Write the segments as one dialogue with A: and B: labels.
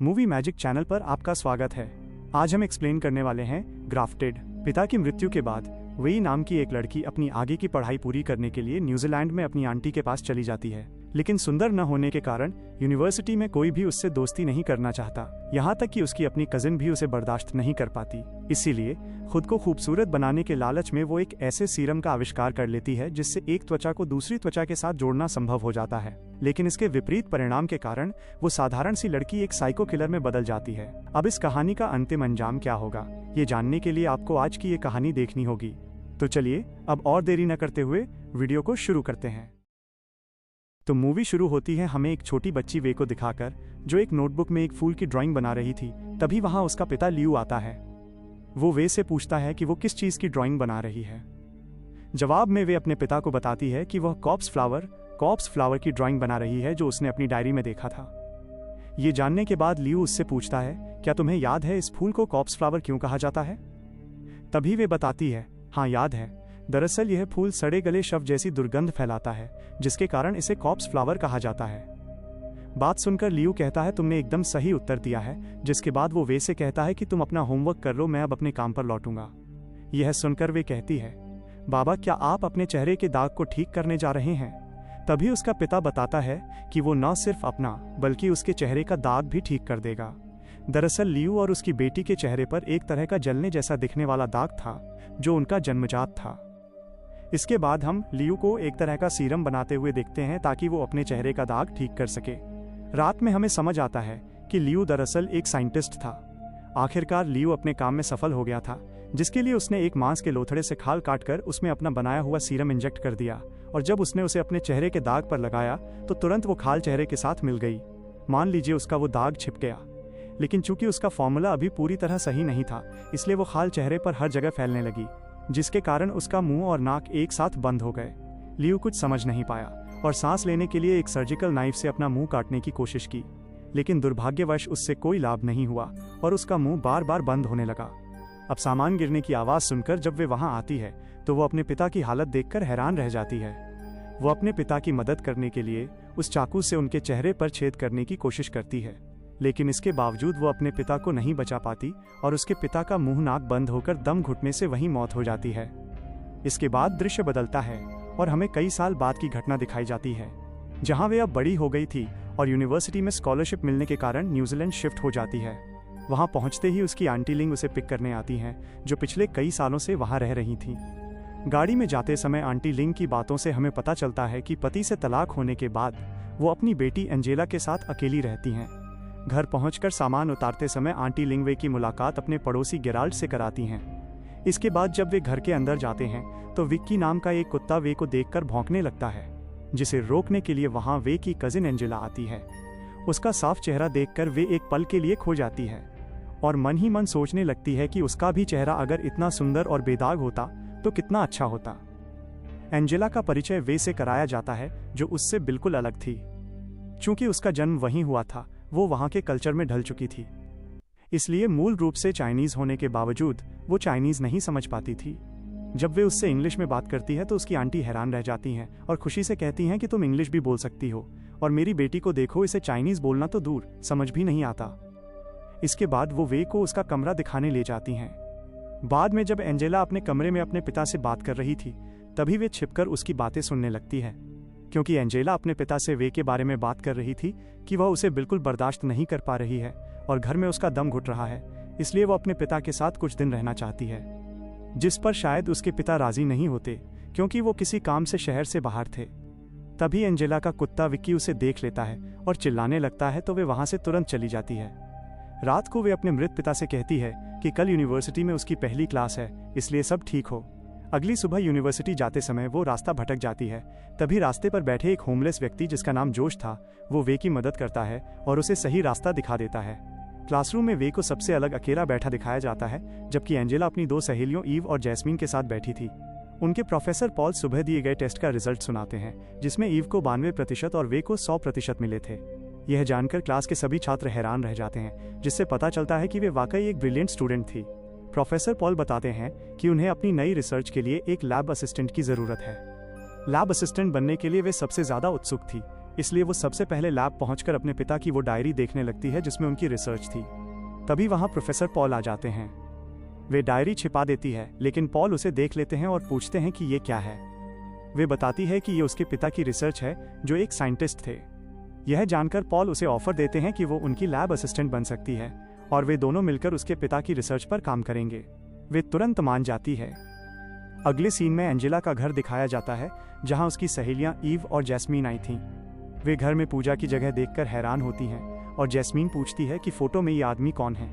A: Movie magic channel पर आपका स्वागत है। आज हम एक्सप्लेन करने वाले हैं ग्राफ्टेड। पिता की मृत्यु के बाद वेई नाम की एक लड़की अपनी आगे की पढ़ाई पूरी करने के लिए न्यूजीलैंड में अपनी आंटी के पास चली जाती है, लेकिन सुंदर न होने के कारण यूनिवर्सिटी में कोई भी उससे दोस्ती नहीं करना चाहता। यहाँ तक कि उसकी अपनी कजिन भी उसे बर्दाश्त नहीं कर पाती। इसीलिए खुद को खूबसूरत बनाने के लालच में वो एक ऐसे सीरम का आविष्कार कर लेती है जिससे एक त्वचा को दूसरी त्वचा के साथ जोड़ना संभव हो जाता है। लेकिन इसके विपरीत परिणाम के कारण वो साधारण सी लड़की एक साइको किलर में बदल जाती है। अब इस कहानी का अंतिम अंजाम क्या होगा, ये जानने के लिए आपको आज की ये कहानी देखनी होगी। तो चलिए अब और देरी न करते हुए वीडियो को शुरू करते हैं। तो मूवी शुरू होती है हमें एक छोटी बच्ची वे को दिखाकर, जो एक नोटबुक में एक फूल की ड्राइंग बना रही थी। तभी वहां उसका पिता लियू आता है। वो वे से पूछता है कि वो किस चीज की ड्राइंग बना रही है। जवाब में वे अपने पिता को बताती है कि वह कॉप्स फ्लावर की ड्राइंग बना रही है, जो उसने अपनी डायरी में देखा था। ये जानने के बाद लियू उससे पूछता है, क्या तुम्हें याद है इस फूल को कॉप्स फ्लावर क्यों कहा जाता है? तभी वे बताती है, हाँ याद है। दरअसल यह फूल सड़े गले शव जैसी दुर्गंध फैलाता है, जिसके कारण इसे कॉप्स फ्लावर कहा जाता है। बात सुनकर लियू कहता है, तुमने एकदम सही उत्तर दिया है। जिसके बाद वो वे से कहता है कि तुम अपना होमवर्क कर लो, मैं अब अपने काम पर लौटूंगा। यह सुनकर वे कहती है, बाबा क्या आप अपने चेहरे के दाग को ठीक करने जा रहे हैं? तभी उसका पिता बताता है कि वो न सिर्फ अपना बल्कि उसके चेहरे का दाग भी ठीक कर देगा। दरअसल लियू और उसकी बेटी के चेहरे पर एक तरह का जलने जैसा दिखने वाला दाग था, जो उनका जन्मजात था। इसके बाद हम लियू को एक तरह का सीरम बनाते हुए देखते हैं ताकि वो अपने चेहरे का दाग ठीक कर सके। रात में हमें समझ आता है कि लियू दरअसल एक साइंटिस्ट था। आखिरकार लियू अपने काम में सफल हो गया था, जिसके लिए उसने एक मांस के लोथड़े से खाल काटकर उसमें अपना बनाया हुआ सीरम इंजेक्ट कर दिया, और जब उसने उसे अपने चेहरे के दाग पर लगाया तो तुरंत वो खाल चेहरे के साथ मिल गई। मान लीजिए उसका वो दाग छिप गया, लेकिन चूंकि उसका फॉर्मूला अभी पूरी तरह सही नहीं था, इसलिए वो खाल चेहरे पर हर जगह फैलने लगी, जिसके कारण उसका मुंह और नाक एक साथ बंद हो गए। लियू कुछ समझ नहीं पाया और सांस लेने के लिए एक सर्जिकल नाइफ से अपना मुंह काटने की कोशिश की, लेकिन दुर्भाग्यवश उससे कोई लाभ नहीं हुआ और उसका मुंह बार बार बंद होने लगा। अब सामान गिरने की आवाज सुनकर जब वे वहां आती है तो वो अपने पिता की हालत देखकर हैरान रह जाती है। वो अपने पिता की मदद करने के लिए उस चाकू से उनके चेहरे पर छेद करने की कोशिश करती है, लेकिन इसके बावजूद वो अपने पिता को नहीं बचा पाती और उसके पिता का मुंह नाक बंद होकर दम घुटने से वहीं मौत हो जाती है। इसके बाद दृश्य बदलता है और हमें कई साल बाद की घटना दिखाई जाती है, जहां वे अब बड़ी हो गई थी और यूनिवर्सिटी में स्कॉलरशिप मिलने के कारण न्यूजीलैंड शिफ्ट हो जाती है। वहां पहुंचते ही उसकी आंटी लिंग उसे पिक करने आती हैं, जो पिछले कई सालों से वहां रह रही थीं। गाड़ी में जाते समय आंटी लिंग की बातों से हमें पता चलता है कि पति से तलाक होने के बाद वो अपनी बेटी एंजेला के साथ अकेली रहती हैं। घर पहुंचकर सामान उतारते समय आंटी लिंग वे की मुलाकात अपने पड़ोसी गेराल्ड से कराती हैं। इसके बाद जब वे घर के अंदर जाते हैं तो विक्की नाम का एक कुत्ता वे को देखकर भौंकने लगता है, जिसे रोकने के लिए वहां वे की कजिन एंजेला आती है। उसका साफ चेहरा देखकर वे एक पल के लिए खो जाती है और मन ही मन सोचने लगती है कि उसका भी चेहरा अगर इतना सुंदर और बेदाग होता तो कितना अच्छा होता। एंजेला का परिचय वे से कराया जाता है, जो उससे बिल्कुल अलग थी। चूंकि उसका जन्म वहीं हुआ था, वो वहां के कल्चर में ढल चुकी थी, इसलिए मूल रूप से चाइनीज होने के बावजूद वो चाइनीज नहीं समझ पाती थी। जब वे उससे इंग्लिश में बात करती है तो उसकी आंटी हैरान रह जाती हैं और खुशी से कहती हैं कि तुम इंग्लिश भी बोल सकती हो, और मेरी बेटी को देखो, इसे चाइनीज बोलना तो दूर समझ भी नहीं आता। इसके बाद वो वे को उसका कमरा दिखाने ले जाती हैं। बाद में जब एंजेला अपने कमरे में अपने पिता से बात कर रही थी, तभी वे छिपकर उसकी बातें सुनने लगती है, क्योंकि एंजेला अपने पिता से वे के बारे में बात कर रही थी कि वह उसे बिल्कुल बर्दाश्त नहीं कर पा रही है और घर में उसका दम घुट रहा है, इसलिए वो अपने पिता के साथ कुछ दिन रहना चाहती है, जिस पर शायद उसके पिता राजी नहीं होते, क्योंकि वो किसी काम से शहर से बाहर थे। तभी एंजेला का कुत्ता विक्की उसे देख लेता है और चिल्लाने लगता है, तो वे वहां से तुरंत चली जाती है। रात को वे अपने मृत पिता से कहती है कि कल यूनिवर्सिटी में उसकी पहली क्लास है, इसलिए सब ठीक हो। अगली सुबह यूनिवर्सिटी जाते समय वो रास्ता भटक जाती है। तभी रास्ते पर बैठे एक होमलेस व्यक्ति, जिसका नाम जोश था, वो वे की मदद करता है और उसे सही रास्ता दिखा देता है। क्लासरूम में वे को सबसे अलग अकेला बैठा दिखाया जाता है, जबकि एंजेला अपनी दो सहेलियों ईव और जैस्मीन के साथ बैठी थी। उनके प्रोफेसर पॉल सुबह दिए गए टेस्ट का रिजल्ट सुनाते हैं, जिसमें ईव को 92% और वे को 100% मिले थे। यह जानकर क्लास के सभी छात्र हैरान रह जाते हैं, जिससे पता चलता है कि वे वाकई एक ब्रिलियंट स्टूडेंट थी। प्रोफेसर पॉल बताते हैं कि उन्हें अपनी नई रिसर्च के लिए एक लैब असिस्टेंट की जरूरत है। लैब असिस्टेंट बनने के लिए वे सबसे ज्यादा उत्सुक थी, इसलिए वो सबसे पहले लैब पहुंचकर अपने पिता की वो डायरी देखने लगती है जिसमें उनकी रिसर्च थी। तभी वहां प्रोफेसर पॉल आ जाते हैं। वे डायरी छिपा देती है, लेकिन पॉल उसे देख लेते हैं और पूछते हैं कि ये क्या है। वे बताती है कि ये उसके पिता की रिसर्च है, जो एक साइंटिस्ट थे। यह जानकर पॉल उसे ऑफर देते हैं कि वो उनकी लैब असिस्टेंट बन सकती है और वे दोनों मिलकर उसके पिता की रिसर्च पर काम करेंगे। वे तुरंत मान जाती है। अगले सीन में एंजेला का घर दिखाया जाता है, जहां उसकी सहेलियां ईव और जैस्मीन आई थीं। वे घर में पूजा की जगह देखकर हैरान होती हैं और जैस्मीन पूछती है कि फोटो में ये आदमी कौन है।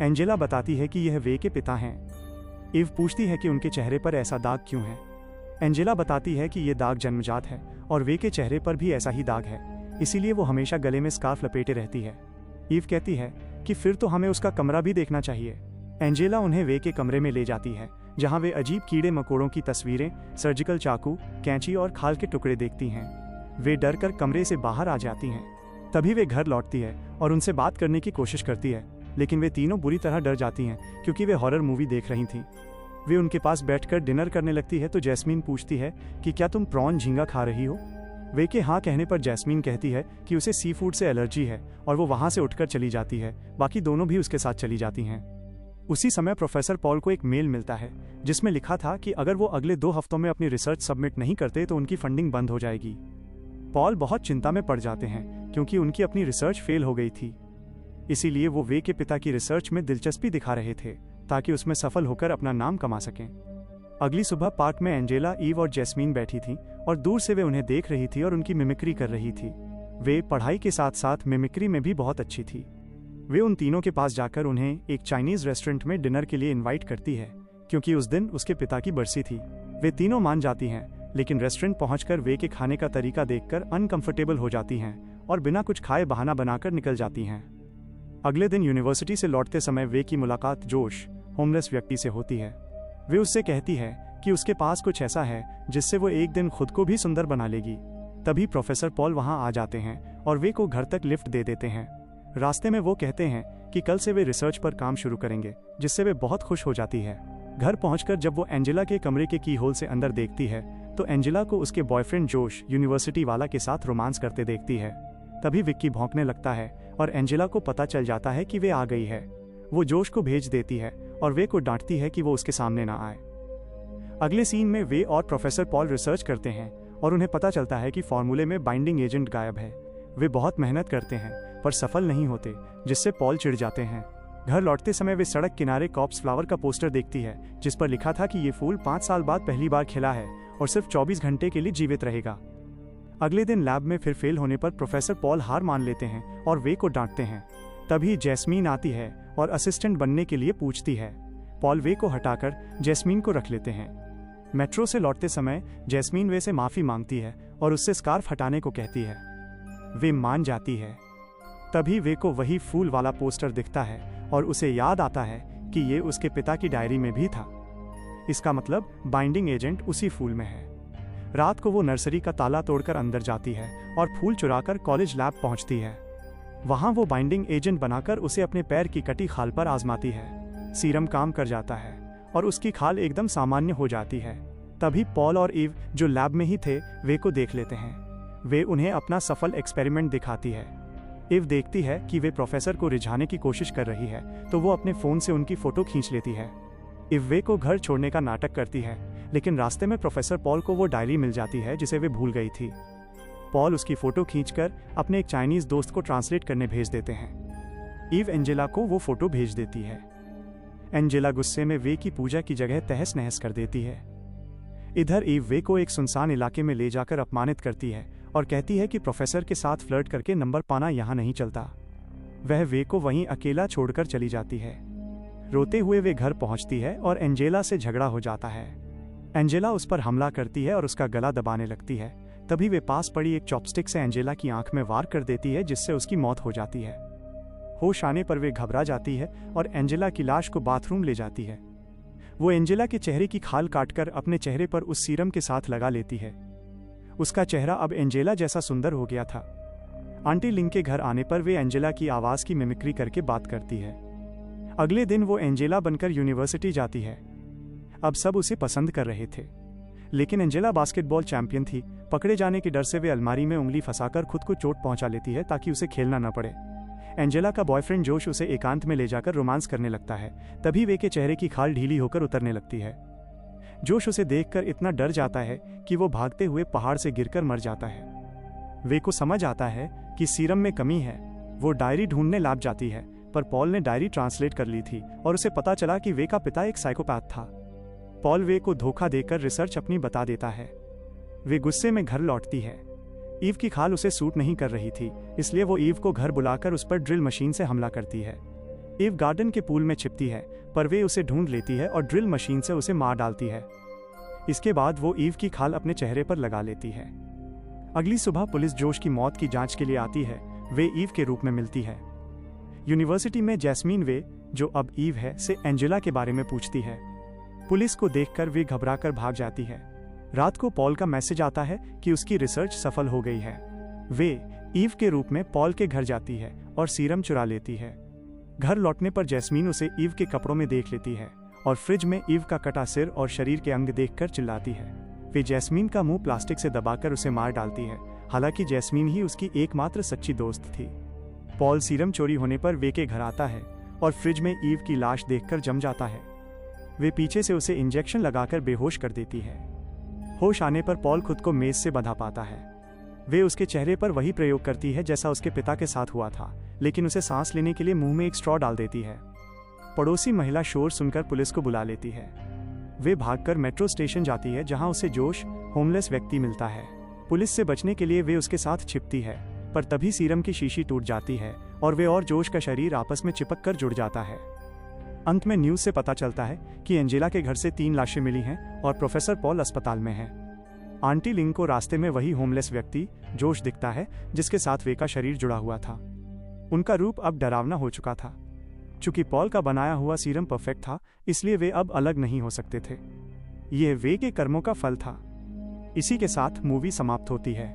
A: एंजेला बताती है कि यह वे के पिता हैं। ईव पूछती है कि उनके चेहरे पर ऐसा दाग क्यों है। एंजेला बताती है कि यह दाग जन्मजात है और वे के चेहरे पर भी ऐसा ही दाग है, इसीलिए वो हमेशा गले में स्कार्फ लपेटे रहती है। ईव कहती है कि फिर तो हमें उसका कमरा भी देखना चाहिए। एंजेला उन्हें वे के कमरे में ले जाती है, जहां वे अजीब कीड़े मकोड़ों की तस्वीरें, सर्जिकल चाकू, कैंची और खाल के टुकड़े देखती हैं। वे डर कर कमरे से बाहर आ जाती हैं। तभी वे घर लौटती है और उनसे बात करने की कोशिश करती है, लेकिन वे तीनों बुरी तरह डर जाती हैं क्योंकि वे हॉरर मूवी देख रही थीं। वे उनके पास बैठकर डिनर करने लगती है तो जैस्मीन पूछती है कि क्या तुम प्रॉन झींगा खा रही हो। वे के हाँ कहने पर जैस्मीन कहती है कि उसे सी फूड से एलर्जी है और वो वहां से उठकर चली जाती है। बाकी दोनों भी उसके साथ चली जाती हैं। उसी समय प्रोफेसर पॉल को एक मेल मिलता है जिसमें लिखा था कि अगर वो अगले 2 हफ्तों में अपनी रिसर्च सबमिट नहीं करते तो उनकी फंडिंग बंद हो जाएगी। पॉल बहुत चिंता में पड़ जाते हैं क्योंकि उनकी अपनी रिसर्च फेल हो गई थी। इसीलिए वो वे के पिता की रिसर्च में दिलचस्पी दिखा रहे थे ताकि उसमें सफल होकर अपना नाम कमा सकें। अगली सुबह पार्क में एंजेला, ईव और जैस्मीन बैठी थीं और दूर से वे उन्हें देख रही थी और उनकी मिमिक्री कर रही थी। वे पढ़ाई के साथ साथ मिमिक्री में भी बहुत अच्छी थी। वे उन तीनों के पास जाकर उन्हें एक चाइनीज रेस्टोरेंट में डिनर के लिए इनवाइट करती है क्योंकि उस दिन उसके पिता की बरसी थी। वे तीनों मान जाती हैं, लेकिन रेस्टोरेंट पहुंचकर वे के खाने का तरीका देखकर अनकंफर्टेबल हो जाती हैं और बिना कुछ खाए बहाना बनाकर निकल जाती हैं। अगले दिन यूनिवर्सिटी से लौटते समय वे की मुलाकात जोश, होमलेस व्यक्ति से होती है। वे उससे कहती है कि उसके पास कुछ ऐसा है जिससे वो एक दिन खुद को भी सुंदर बना लेगी। तभी प्रोफेसर पॉल वहां आ जाते हैं और वे को घर तक लिफ्ट दे देते हैं। रास्ते में वो कहते हैं कि कल से वे रिसर्च पर काम शुरू करेंगे, जिससे वे बहुत खुश हो जाती है। घर पहुंचकर जब वो एंजेला के कमरे के की होल से अंदर देखती है तो एंजेला को उसके बॉयफ्रेंड जोश, यूनिवर्सिटी वाला के साथ रोमांस करते देखती है। तभी विक्की भौंकने लगता है और एंजेला को पता चल जाता है कि वे आ गई है। वो जोश को भेज देती है और वे को डांटती है कि वो उसके सामने ना आए। अगले सीन में वे और प्रोफेसर पॉल रिसर्च करते हैं और उन्हें पता चलता है कि फॉर्मूले में बाइंडिंग एजेंट गायब है। वे बहुत मेहनत करते हैं पर सफल नहीं होते, जिससे पॉल चिढ़ जाते हैं। घर लौटते समय वे सड़क किनारे कॉप्स फ्लावर का पोस्टर देखती है जिस पर लिखा था कि ये फूल 5 साल बाद पहली बार खिला है और सिर्फ 24 घंटे के लिए जीवित रहेगा। अगले दिन लैब में फिर फेल होने पर प्रोफेसर पॉल हार मान लेते हैं और वे को डांटते हैं। तभी जैस्मीन आती है और असिस्टेंट बनने के लिए पूछती है। पॉल वे को हटाकर जैस्मीन को रख लेते हैं। मेट्रो से लौटते समय जैस्मीन वे से माफी मांगती है और उससे स्कार्फ हटाने को कहती है। वे मान जाती है। तभी वे को वही फूल वाला पोस्टर दिखता है और उसे याद आता है कि ये उसके पिता की डायरी में भी था। इसका मतलब बाइंडिंग एजेंट उसी फूल में है। रात को वो नर्सरी का ताला तोड़कर अंदर जाती है और फूल चुराकर कॉलेज लैब पहुंचती है। वहां वो बाइंडिंग एजेंट बनाकर उसे अपने पैर की कटी खाल पर आजमाती है। सीरम काम कर जाता है और उसकी खाल एकदम सामान्य हो जाती है। तभी पॉल और ईव, जो लैब में ही थे, वे को देख लेते हैं। वे उन्हें अपना सफल एक्सपेरिमेंट दिखाती है। ईव देखती है कि वे प्रोफेसर को रिझाने की कोशिश कर रही है तो वो अपने फोन से उनकी फोटो खींच लेती है। ईव वे को घर छोड़ने का नाटक करती है, लेकिन रास्ते में प्रोफेसर पॉल को वो डायरी मिल जाती है जिसे वे भूल गई थी। पॉल उसकी फोटो खींचकर अपने एक चाइनीज दोस्त को ट्रांसलेट करने भेज देते हैं। ईव एंजेला को वो फोटो भेज देती है। एंजेला गुस्से में वे की पूजा की जगह तहस नहस कर देती है। इधर ईव वे को एक सुनसान इलाके में ले जाकर अपमानित करती है और कहती है कि प्रोफेसर के साथ फ्लर्ट करके नंबर पाना यहाँ नहीं चलता। वह वे को वहीं अकेला छोड़कर चली जाती है। रोते हुए वे घर पहुंचती है और एंजेला से झगड़ा हो जाता है। एंजेला उस पर हमला करती है और उसका गला दबाने लगती है। तभी वे पास पड़ी एक चॉपस्टिक से एंजेला की आंख में वार कर देती है, जिससे उसकी मौत हो जाती है। होश आने पर वे घबरा जाती है और एंजेला की लाश को बाथरूम ले जाती है। वो एंजेला के चेहरे की खाल काटकर अपने चेहरे पर उस सीरम के साथ लगा लेती है। उसका चेहरा अब एंजेला जैसा सुंदर हो गया था। आंटी लिंग के घर आने पर वे एंजेला की आवाज की मिमिक्री करके बात करती है। अगले दिन वो एंजेला बनकर यूनिवर्सिटी जाती है। अब सब उसे पसंद कर रहे थे, लेकिन एंजेला बास्केटबॉल चैंपियन थी। पकड़े जाने के डर से वे अलमारी में उंगली फंसाकर खुद को चोट पहुंचा लेती है ताकि उसे खेलना न पड़े। एंजेला का बॉयफ्रेंड जोश उसे एकांत में ले जाकर रोमांस करने लगता है। तभी वे के चेहरे की खाल ढीली होकर उतरने लगती है। जोश उसे देखकर इतना डर जाता है कि वो भागते हुए पहाड़ से गिरकर मर जाता है। वे को समझ आता है कि सीरम में कमी है। वो डायरी ढूंढने लग जाती है, पर पॉल ने डायरी ट्रांसलेट कर ली थी और उसे पता चला कि वे का पिता एक साइकोपैथ था। पॉल वे को धोखा देकर रिसर्च अपनी बता देता है। वे गुस्से में घर लौटती है। ईव की खाल उसे सूट नहीं कर रही थी, इसलिए वो ईव को घर बुलाकर उस पर ड्रिल मशीन से हमला करती है। ईव गार्डन के पूल में छिपती है, पर वे उसे ढूंढ लेती है और ड्रिल मशीन से उसे मार डालती है। इसके बाद वो ईव की खाल अपने चेहरे पर लगा लेती है। अगली सुबह पुलिस जोश की मौत की जांच के लिए आती है। वे ईव के रूप में मिलती है। यूनिवर्सिटी में जैस्मीन वे, जो अब ईव है, से एंजेला के बारे में पूछती है। पुलिस को देखकर वे घबराकर भाग जाती है। रात को पॉल का मैसेज आता है कि उसकी रिसर्च सफल हो गई है। वे ईव के रूप में पॉल के घर जाती है और सीरम चुरा लेती है। घर लौटने पर जैस्मीन उसे ईव के कपड़ों में देख लेती है और फ्रिज में ईव का कटा सिर और शरीर के अंग देखकर चिल्लाती है। वे जैस्मीन का मुंह प्लास्टिक से दबाकर उसे मार डालती है। हालांकि जैस्मीन ही उसकी एकमात्र सच्ची दोस्त थी। पॉल सीरम चोरी होने पर वे के घर आता है और फ्रिज में ईव की लाश देखकर जम जाता है। वे पीछे से उसे इंजेक्शन लगाकर बेहोश कर देती है। होश आने पर पॉल खुद को मेज से बंधा पाता है। वे उसके चेहरे पर वही प्रयोग करती है जैसा उसके पिता के साथ हुआ था, लेकिन उसे सांस लेने के लिए मुंह में एक स्ट्रॉ डाल देती है। पड़ोसी महिला शोर सुनकर पुलिस को बुला लेती है। वे भागकर मेट्रो स्टेशन जाती है, जहां उसे जोश, होमलेस व्यक्ति, मिलता है। पुलिस से बचने के लिए वे उसके साथ छिपती है, पर तभी सीरम की शीशी टूट जाती है और वे और जोश का शरीर आपस में चिपक कर जुड़ जाता है। अंत में न्यूज से पता चलता है कि एंजेला के घर से 3 लाशें मिली हैं और प्रोफेसर पॉल अस्पताल में हैं। आंटी लिंग को रास्ते में वही होमलेस व्यक्ति जोश दिखता है जिसके साथ वे का शरीर जुड़ा हुआ था। उनका रूप अब डरावना हो चुका था। चूंकि पॉल का बनाया हुआ सीरम परफेक्ट था, इसलिए वे अब अलग नहीं हो सकते थे। यह वे के कर्मों का फल था। इसी के साथ मूवी समाप्त होती है।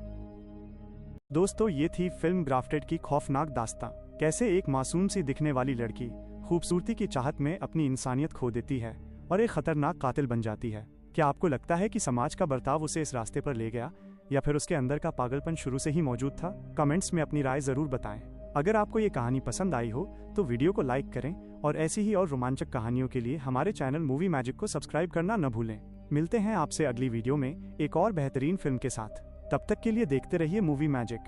A: दोस्तों, ये थी फिल्म ग्राफ्टेड की खौफनाक दास्तां। कैसे एक मासूम सी दिखने वाली लड़की खूबसूरती की चाहत में अपनी इंसानियत खो देती है और एक खतरनाक कातिल बन जाती है। क्या आपको लगता है कि समाज का बर्ताव उसे इस रास्ते पर ले गया, या फिर उसके अंदर का पागलपन शुरू से ही मौजूद था? कमेंट्स में अपनी राय जरूर बताएं। अगर आपको ये कहानी पसंद आई हो तो वीडियो को लाइक करें और ऐसी ही और रोमांचक कहानियों के लिए हमारे चैनल मूवी मैजिक को सब्सक्राइब करना न भूलें। मिलते हैं आपसे अगली वीडियो में एक और बेहतरीन फिल्म के साथ। तब तक के लिए देखते रहिए मूवी मैजिक।